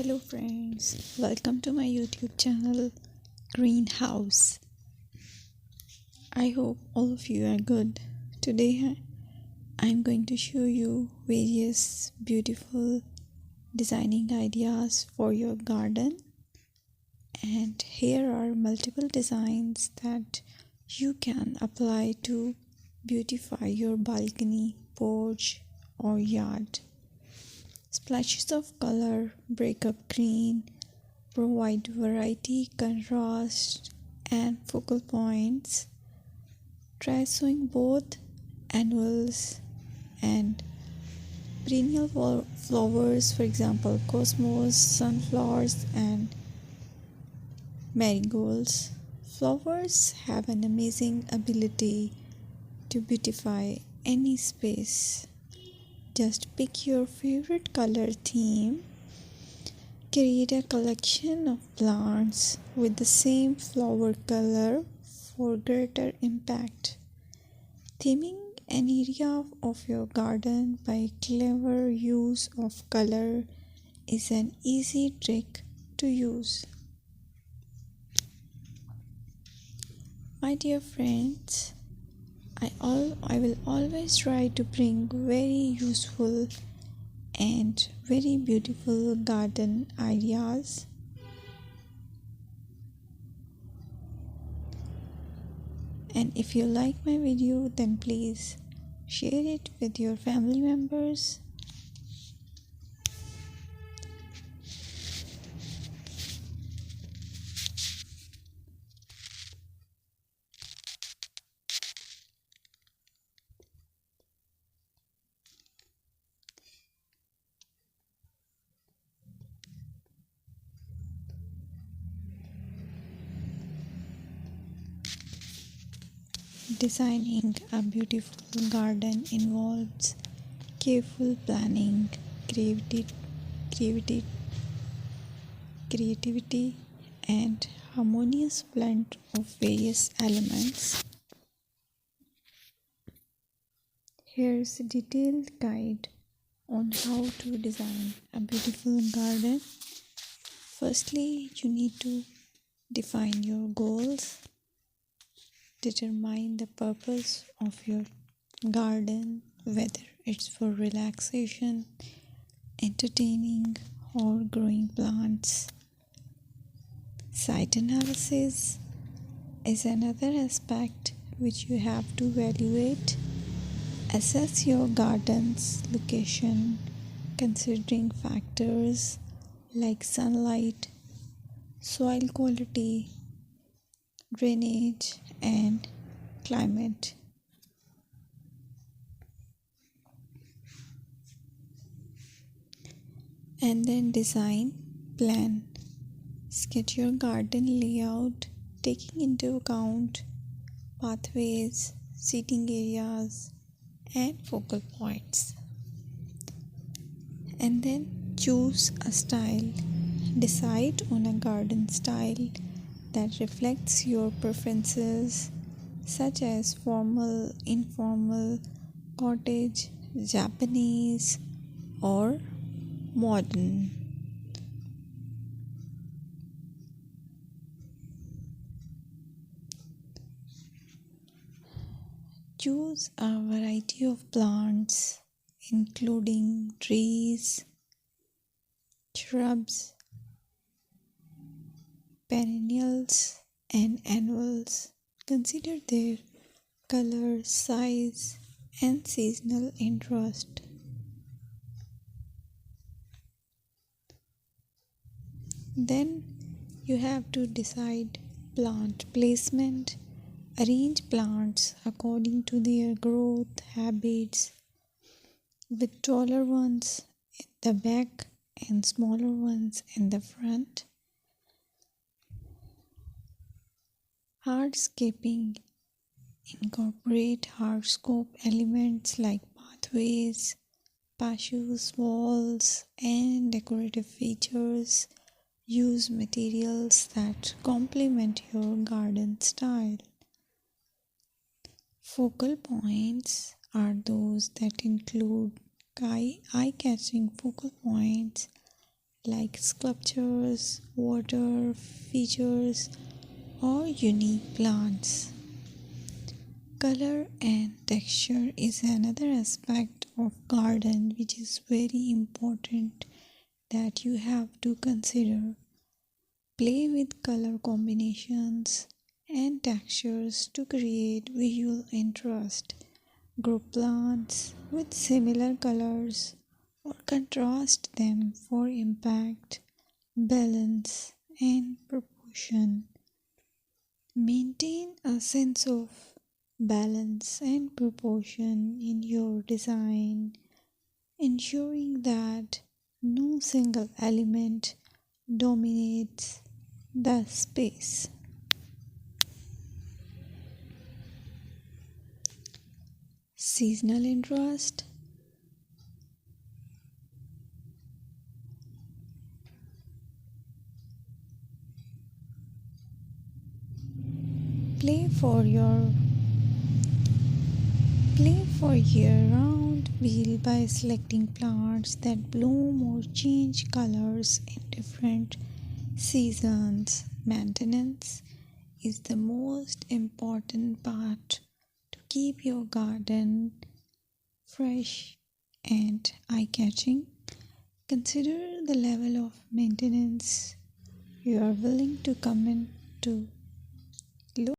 Hello friends, welcome to my YouTube channel Greenhouse. I hope all of you are good. Today I'm going to show you various beautiful designing ideas for your garden, and here are multiple designs that you can apply to beautify your balcony, porch or yard. Splashes of color break up green, provide variety, contrast, and focal points. Try sowing both annuals and perennial flowers, for example, cosmos, sunflowers, and marigolds. Flowers have an amazing ability to beautify any space. Just pick your favorite color theme. Create a collection of plants with the same flower color for greater impact. Theming an area of your garden by clever use of color is an easy trick to use. My dear friends, I will always try to bring very useful and very beautiful garden ideas. And if you like my video, then please share it with your family members. Designing a beautiful garden involves careful planning, creativity, creativity, and harmonious blend of various elements. Here's a detailed guide on how to design a beautiful garden. Firstly, you need to define your goals. Determine the purpose of your garden, whether it's for relaxation, entertaining, or growing plants. Site analysis is another aspect which you have to evaluate. Assess your garden's location, considering factors like sunlight, soil quality, drainage, and climate. And then design plan. Sketch your garden layout, taking into account pathways, seating areas, and focal points. And then choose a style. Decide on a garden style that reflects your preferences, such as formal, informal, cottage, Japanese, or modern. Choose a variety of plants, including trees, shrubs, perennials, and annuals. Consider their color, size, and seasonal interest. Then you have to decide plant placement. Arrange plants according to their growth habits, with taller ones in the back and smaller ones in the front. Hardscaping. Incorporate hardscape elements like pathways, patios, walls, and decorative features. Use materials that complement your garden style. Focal points are those that include eye-catching focal points like sculptures, water features, or unique plants. Color and texture is another aspect of garden which is very important that you have to consider. Play with color combinations and textures to create visual interest. Group plants with similar colors or contrast them for impact, balance, and proportion. Maintain a sense of balance and proportion in your design, ensuring that no single element dominates the space. Seasonal interest. Play for your Play for year-round wheel by selecting plants that bloom or change colors in different seasons. Maintenance is the most important part to keep your garden fresh and eye-catching. Consider the level of maintenance you are willing to commit to